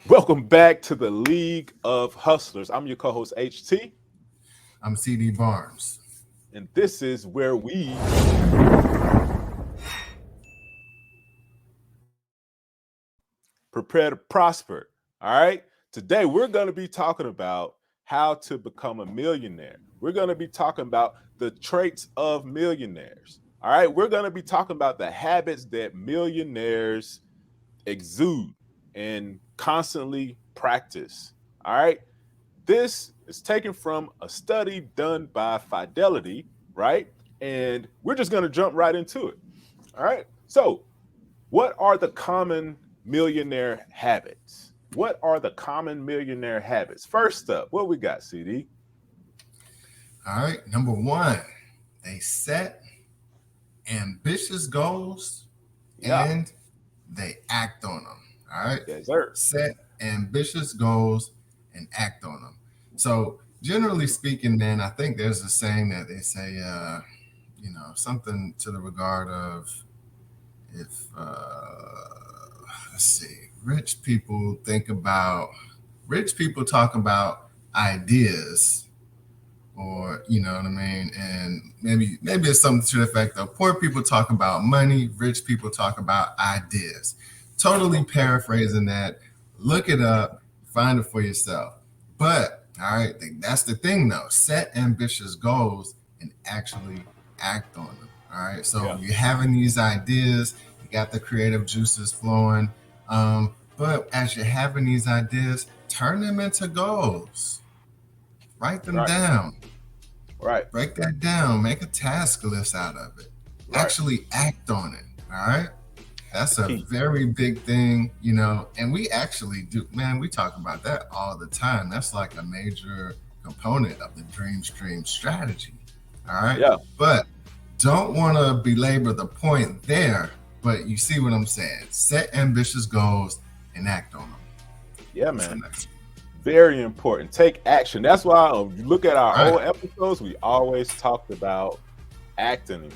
Welcome back to the League of Hustlers. I'm your co-host HT, I'm CD Barnes. and this is where we prepare to prosper. All right. Today we're going to be talking about how to become a millionaire. We're going to be talking about the traits of millionaires. All right. We're going to be talking about the habits that millionaires exude and constantly practice. All right. This is taken from a study done by Fidelity, right? And we're just going to jump right into it. All right. So, what are the common millionaire habits? What are the common millionaire habits? First up, what we got, CD? All right. Number one, they set ambitious goals Yeah. and they act on them. All right. Yes, sir. Set ambitious goals and act on them. So, generally speaking, man, I think there's a saying that they say, something to the regard of if, let's see, rich people talk about ideas, or you know what I mean, and maybe it's something to the effect of poor people talk about money, rich people talk about ideas. Totally paraphrasing that. Look it up, find it for yourself. But all right, that's the thing though. Set ambitious goals and actually act on them. All right. So Yeah. you're having these ideas, you got the creative juices flowing. But as you're having these ideas, turn them into goals. Write them Right. down. Right. Break that down. Make a task list out of it. Right. Actually act on it. All right. That's The a key. very big thing, and we actually do, man, we talk about that all the time. That's like a major component of the Dream Stream strategy. All right. Yeah. But don't want to belabor the point there, but you see what I'm saying. Set ambitious goals and act on them. Yeah, What's the man. next? Very important. Take action. That's why you look at our Right. old episodes, we always talked about acting,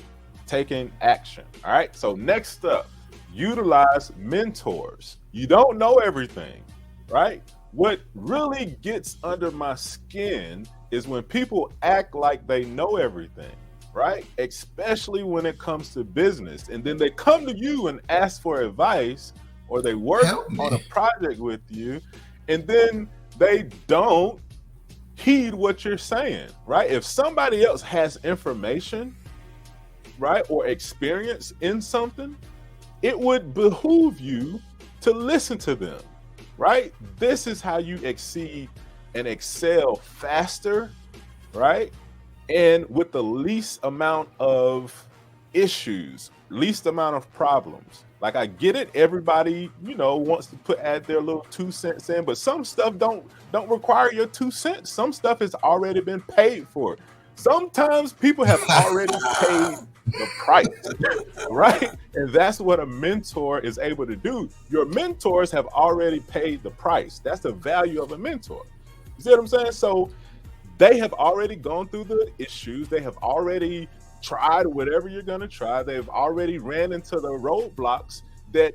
taking action. All right. So next up, utilize mentors. You don't know everything, right? What really gets under my skin is when people act like they know everything, right? Especially when it comes to business. And then they come to you and ask for advice, or they work Help on a me. project with you, and then they don't heed what you're saying, right? If somebody else has information, right, or experience in something, it would behoove you to listen to them, right? This is how you exceed and excel faster, right? And with the least amount of issues, least amount of problems. Like I get it, everybody, wants to add their little 2 cents in, but some stuff don't require your 2 cents. Some stuff has already been paid for. Sometimes people have already paid the price, right? And that's what a mentor is able to do. Your mentors have already paid the price. That's the value of a mentor. You see what I'm saying? So they have already gone through the issues. They have already tried whatever you're going to try. They've already ran into the roadblocks that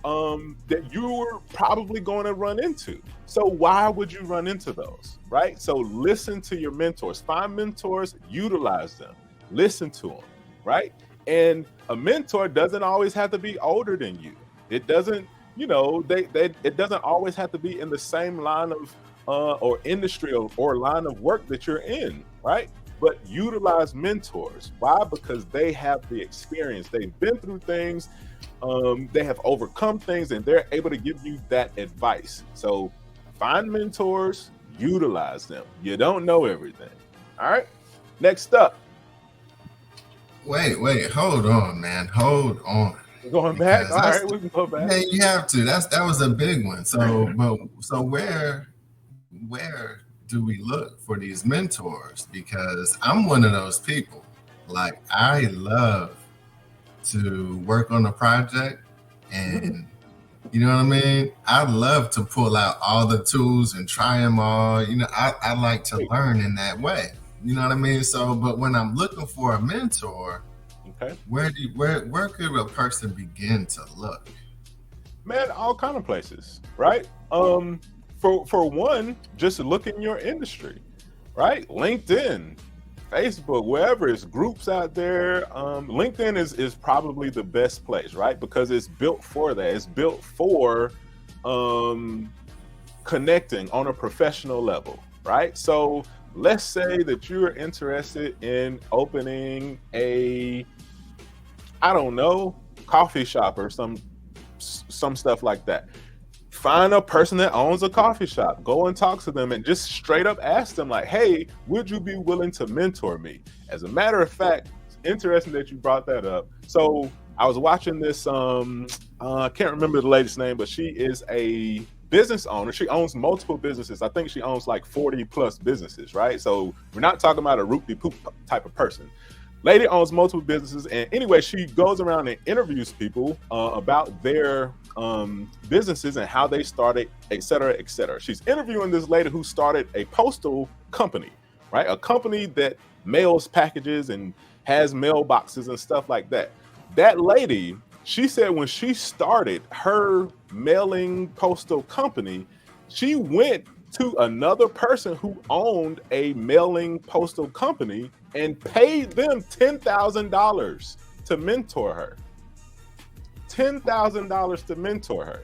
you were probably going to run into. So why would you run into those, right? So listen to your mentors. Find mentors, utilize them, listen to them, right? And a mentor doesn't always have to be older than you. It doesn't, it doesn't always have to be in the same line of or industry or line of work that you're in, right? But utilize mentors. Why? Because they have the experience. They've been through things. They have overcome things, and they're able to give you that advice. So find mentors, utilize them. You don't know everything. All right. Next up, Wait, hold on, man. Hold on. we're going back. Because All that's right, we can go back. yeah, you have to. That was a big one. So where do we look for these mentors? Because I'm one of those people. Like I love to work on a project, and you know what I mean? I love to pull out all the tools and try them all. I like to learn in that way. You know what I mean? So, but when I'm looking for a mentor, Okay. where could a person begin to look? Man, all kind of places, right? For one, just look in your industry, right? LinkedIn, Facebook, wherever, it's groups out there. LinkedIn is probably the best place, right? Because it's built for that. It's built for um, connecting on a professional level, right? So let's say that you're interested in opening a, I don't know, coffee shop or some stuff like that. Find a person that owns a coffee shop, go and talk to them and just straight up ask them like, hey, would you be willing to mentor me? As a matter of fact, it's interesting that you brought that up. So I was watching this, I can't remember the lady's name, but she is a business owner. She owns multiple businesses. I think she owns like 40 plus businesses, right? So we're not talking about a root-de-poop type of person. Lady owns multiple businesses, and anyway, she goes around and interviews people about their businesses and how they started, et cetera, et cetera. She's interviewing this lady who started a postal company, right? A company that mails packages and has mailboxes and stuff like that. That lady, she said when she started her mailing postal company, she went to another person who owned a mailing postal company and paid them $10,000 to mentor her. $10,000 to mentor her,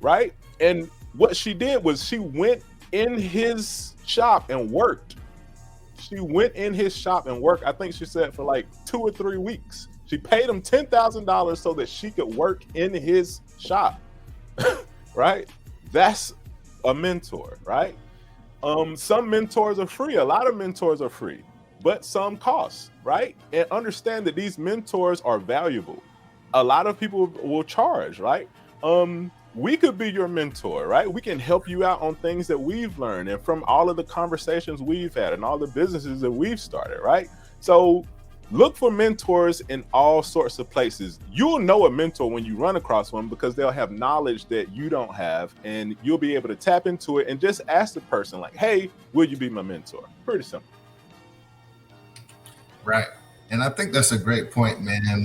right? And what she did was she went in his shop and worked. She went in his shop and worked, I think she said for like 2 or 3 weeks. She paid him $10,000 so that she could work in his shop, right? That's a mentor, right? Some mentors are free. A lot of mentors are free, but some cost, right? And understand that these mentors are valuable. A lot of people will charge, right? We could be your mentor, right? We can help you out on things that we've learned and from all of the conversations we've had and all the businesses that we've started, right? So look for mentors in all sorts of places. You'll know a mentor when you run across one because they'll have knowledge that you don't have, and you'll be able to tap into it and just ask the person like, hey, will you be my mentor? Pretty simple. Right. And I think that's a great point, man.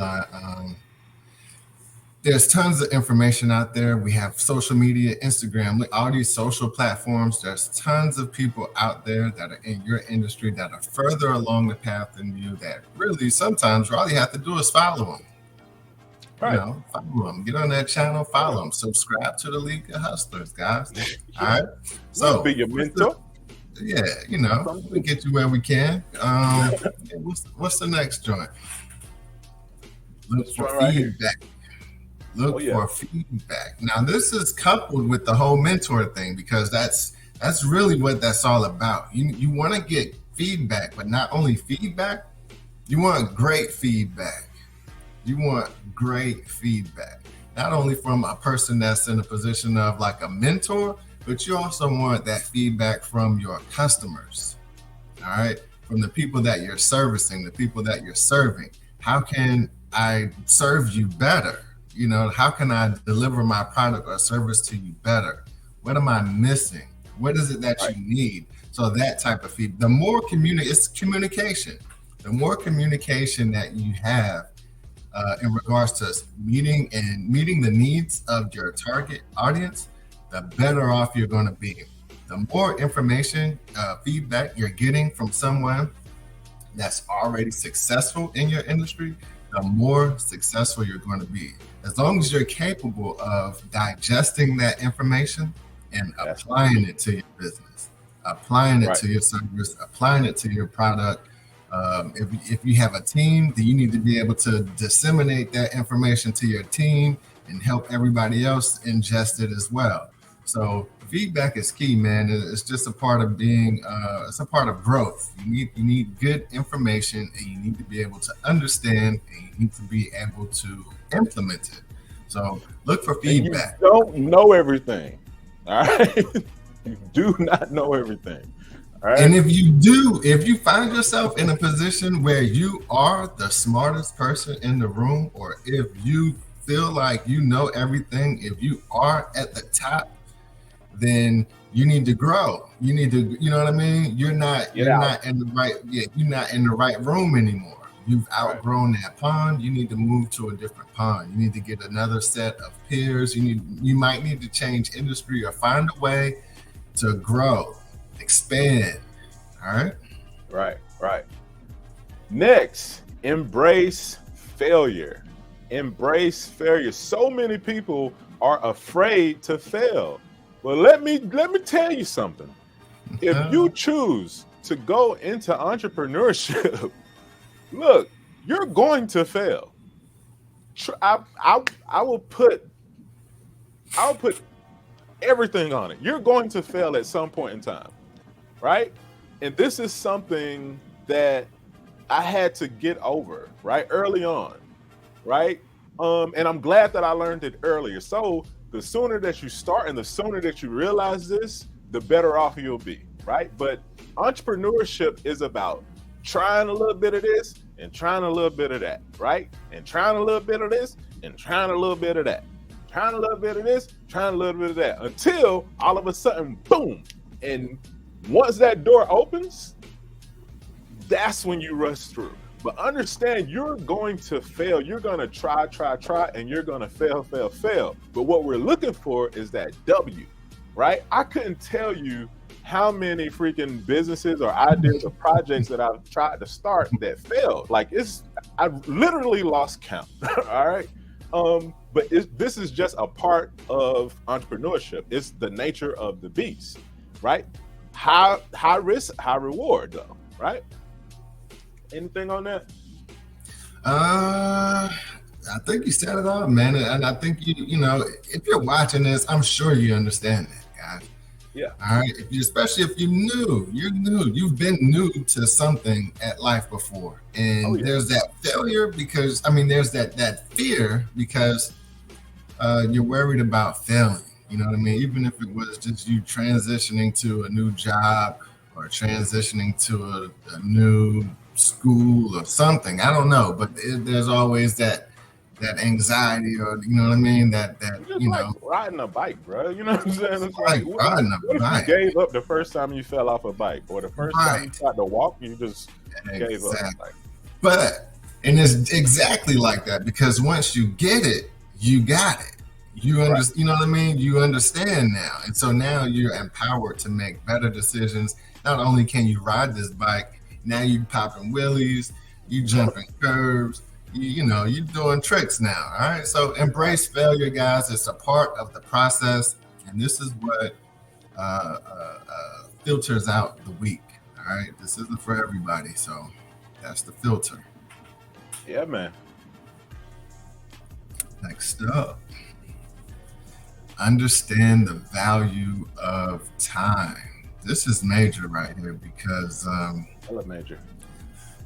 There's tons of information out there. We have social media, Instagram, all these social platforms. There's tons of people out there that are in your industry that are further along the path than you, that really sometimes all you have to do is follow them. Right. You know, follow them. Get on that channel, follow them. Subscribe to the League of Hustlers, guys. All right. So be your mentor. Yeah, you know, we get you where we can. What's the next joint? Look for feedback. Look for feedback. Now, this is coupled with the whole mentor thing because that's really what that's all about. You want to get feedback, but not only feedback, you want great feedback. You want great feedback, not only from a person that's in a position of like a mentor, but you also want that feedback from your customers. All right, from the people that you're servicing, the people that you're serving. How can I serve you better? You know, how can I deliver my product or service to you better? What am I missing? What is it that you need? So that type of feedback. The more it's communication. The more communication that you have in regards to meeting the needs of your target audience, the better off you're going to be. The more information, feedback you're getting from someone that's already successful in your industry, the more successful you're going to be. As long as you're capable of digesting that information and applying it to your business, applying it to your service, applying it to your product. If you have a team, then you need to be able to disseminate that information to your team and help everybody else ingest it as well. So feedback is key, man. It's just a part of being, it's a part of growth. You need good information, and you need to be able to understand, and you need to be able to implement it. So look for feedback. And you don't know everything. All right. You do not know everything. All right. And if you find yourself in a position where you are the smartest person in the room, or if you feel like you know everything, if you are at the top, then you need to grow. You need to, you know what I mean? You're not in the right room anymore. You've outgrown that pond. You need to move to a different pond. You need to get another set of peers. You might need to change industry or find a way to grow, expand. All right. Right. Next, embrace failure. Embrace failure. So many people are afraid to fail. Well, let me tell you something. If you choose to go into entrepreneurship, look, you're going to fail. I'll put everything on it. You're going to fail at some point in time, right? And this is something that I had to get over, right, early on, right? And I'm glad that I learned it earlier. So the sooner that you start and the sooner that you realize this, the better off you'll be, right? But entrepreneurship is about trying a little bit of this and trying a little bit of that, right? And trying a little bit of this and trying a little bit of that. Trying a little bit of this, trying a little bit of that, until all of a sudden, boom. And once that door opens, that's when you rush through. But understand, you're going to fail. You're going to try, and you're going to fail. But what we're looking for is that W, right? I couldn't tell you how many freaking businesses or ideas or projects that I've tried to start that failed. Like, I've literally lost count. All right. But this is just a part of entrepreneurship. It's the nature of the beast, right? High risk, high reward, though, right? Anything on that? I think you said it all, man. And I think you know, if you're watching this, I'm sure you understand that, guys. Yeah. All right. Especially if you've been new to something at life before, and there's that failure because there's that fear because you're worried about failing. You know what I mean? Even if it was just you transitioning to a new job or transitioning to a new school or something. I don't know, but there's always that anxiety, or you know what I mean? That you know, like riding a bike, bro. You know what I'm saying? It's like riding a bike. If you gave up the first time you fell off a bike, or the first time you tried to walk, you just gave up. But it's exactly like that, because once you get it, you got it. You understand, you know what I mean? You understand now. And so now you're empowered to make better decisions. Not only can you ride this bike, now you popping wheelies, you jumping curves, you're doing tricks now. All right. So embrace failure, guys. It's a part of the process. And this is what filters out the weak. All right. This isn't for everybody. So that's the filter. Yeah, man. Next up. Understand the value of time. This is major right here because I love major.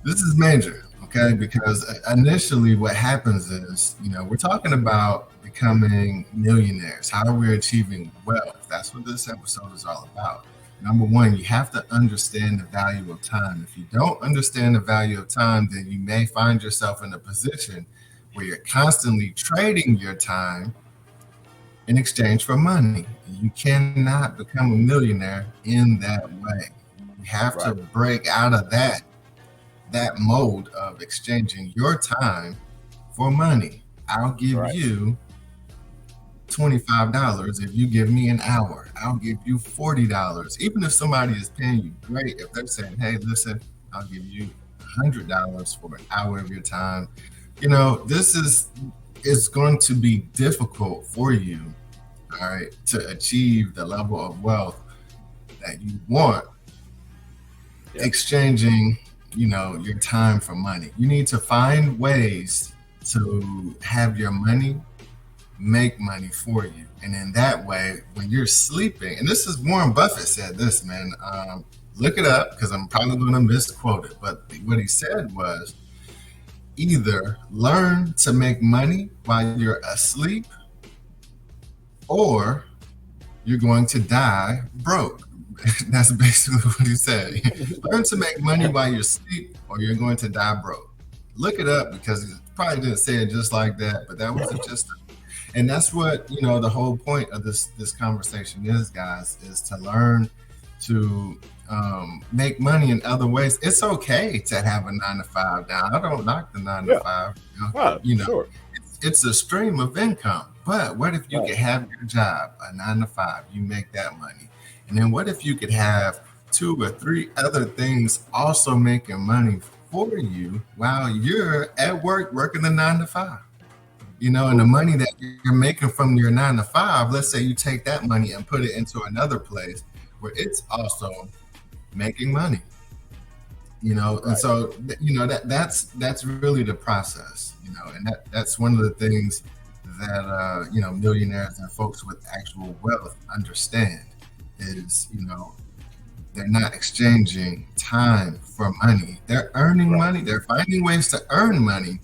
This is major, okay? Because initially what happens is, we're talking about becoming millionaires. How are we achieving wealth? That's what this episode is all about. Number one, you have to understand the value of time. If you don't understand the value of time, then you may find yourself in a position where you're constantly trading your time in exchange for money. You cannot become a millionaire in that way. You have to break out of that mode of exchanging your time for money. I'll give you $25 if you give me an hour. I'll give you $40. Even if somebody is paying you great, if they're saying, hey, listen, I'll give you $100 for an hour of your time. This is going to be difficult for you, all right, to achieve the level of wealth that you want, exchanging, your time for money. You need to find ways to have your money make money for you. And in that way, when you're sleeping, and this is Warren Buffett said this, man, look it up because I'm probably going to misquote it. But what he said was, either learn to make money while you're asleep, or you're going to die broke. That's basically what he said. Learn to make money while you're asleep, or you're going to die broke. Look it up because he probably didn't say it just like that, but that was just. And that's what the whole point of this conversation is, guys, is to learn to make money in other ways. It's okay to have a 9 to 5 now. I don't knock the nine to Yeah. five. Right. You know, Sure. it's a stream of income. But what if you Right. could have your job, a 9 to 5, you make that money, and then what if you could have 2 or 3 other things also making money for you while you're at work working the 9 to 5? And the money that you're making from your 9 to 5, let's say you take that money and put it into another place where it's also making money. And Right. so that's really the process. And that's one of the things that millionaires and folks with actual wealth understand is they're not exchanging time for money. They're earning Right. money. They're finding ways to earn money,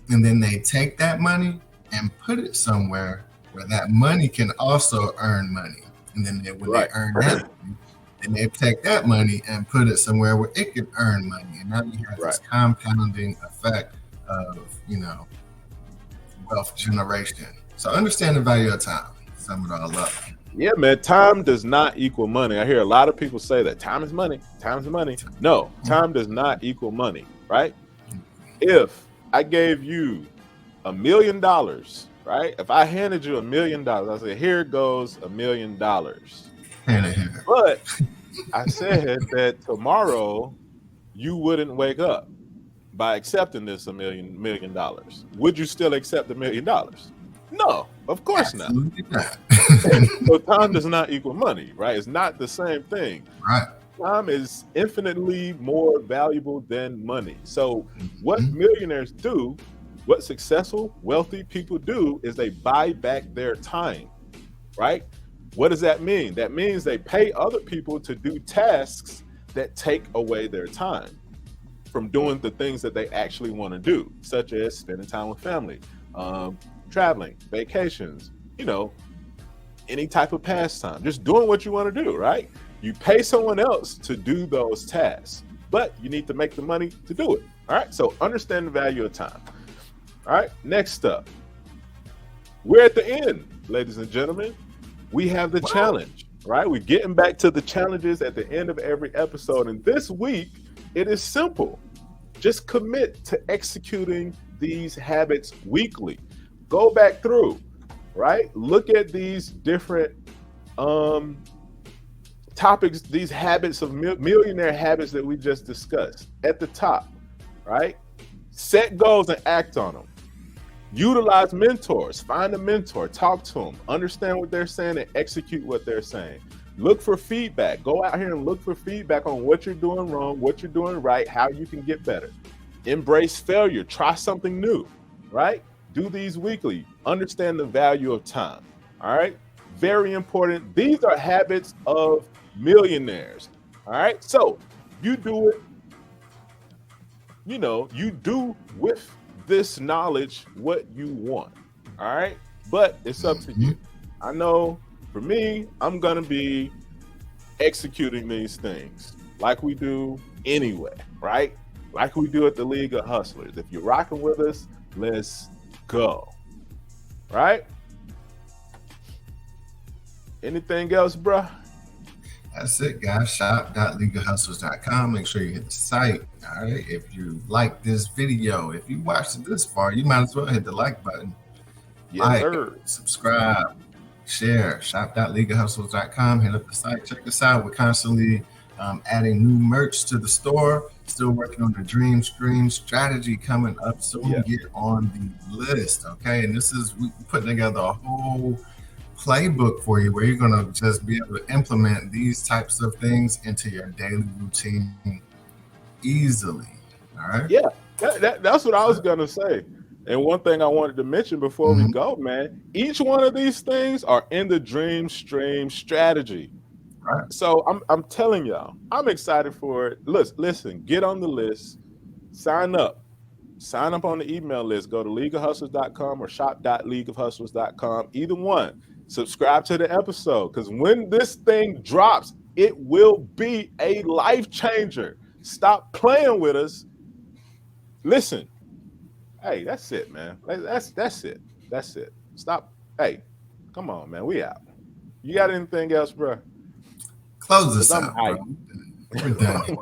and then they take that money and put it somewhere where that money can also earn money. And then when they Right. earn that money, then they take that money and put it somewhere where it can earn money. And now you have Right. this compounding effect of wealth generation. So understand the value of time. Sum it all up. Yeah, man. Time does not equal money. I hear a lot of people say that time is money. Time is money. No, time does not equal money. Right? If I gave you $1 million, right? If I handed you $1 million, I say, here goes $1 million. But I said that tomorrow you wouldn't wake up by accepting this $1 million. Would you still accept $1 million? No, of course not. Absolutely not. So time does not equal money, right? It's not the same thing. Right. Time is infinitely more valuable than money. So what millionaires do, what successful, wealthy people do, is they buy back their time, right? What does that mean? That means they pay other people to do tasks that take away their time from doing the things that they actually want to do, such as spending time with family, traveling, vacations, any type of pastime, just doing what you want to do, right? You pay someone else to do those tasks, but you need to make the money to do it. All right. So understand the value of time. All right. Next up, we're at the end, ladies and gentlemen. We have the challenge, right? We're getting back to the challenges at the end of every episode. And this week, it is simple. Just commit to executing these habits weekly. Go back through, right? Look at these different topics, these habits of millionaire habits that we just discussed at the top, right? Set goals and act on them. Utilize mentors, find a mentor, talk to them, understand what they're saying and execute what they're saying. Look for feedback. Go out here and look for feedback on what you're doing wrong, what you're doing right, how you can get better. Embrace failure. Try something new, right? Do these weekly. Understand the value of time, all right? Very important. These are habits of millionaires, all right? So you do it, you do with this knowledge what you want, all right? But it's up to you. I know for me, I'm going to be executing these things like we do anyway, right? Like we do at the League of Hustlers. If you're rocking with us, let's go, right? Anything else, bruh? That's it, guys. Shop.leagueofhustlers.com. Make sure you hit the site. All right. If you like this video, if you watched it this far, you might as well hit the like button. Yes, sir. Subscribe, share. Shop.leagueofhustlers.com. Hit up the site. Check us out. We're constantly adding new merch to the store. Still working on the Dream Stream strategy coming up soon. Yeah. Get on the list. Okay. And we putting together a whole playbook for you where you're going to just be able to implement these types of things into your daily routine easily. All right. Yeah, that's what I was going to say. And one thing I wanted to mention before we go, man, each one of these things are in the Dream Stream strategy. Right. So I'm telling y'all, I'm excited for it. Listen, get on the list, sign up on the email list. Go to leagueofhustlers.com or shop.leagueofhustlers.com. Either one. Subscribe to the episode because when this thing drops, it will be a life changer. Stop playing with us. Listen, hey, that's it, man. That's it. That's it. Stop. Hey, come on, man. We out. You got anything else, bro? Close this I'm out, bro. hyped. We're done here.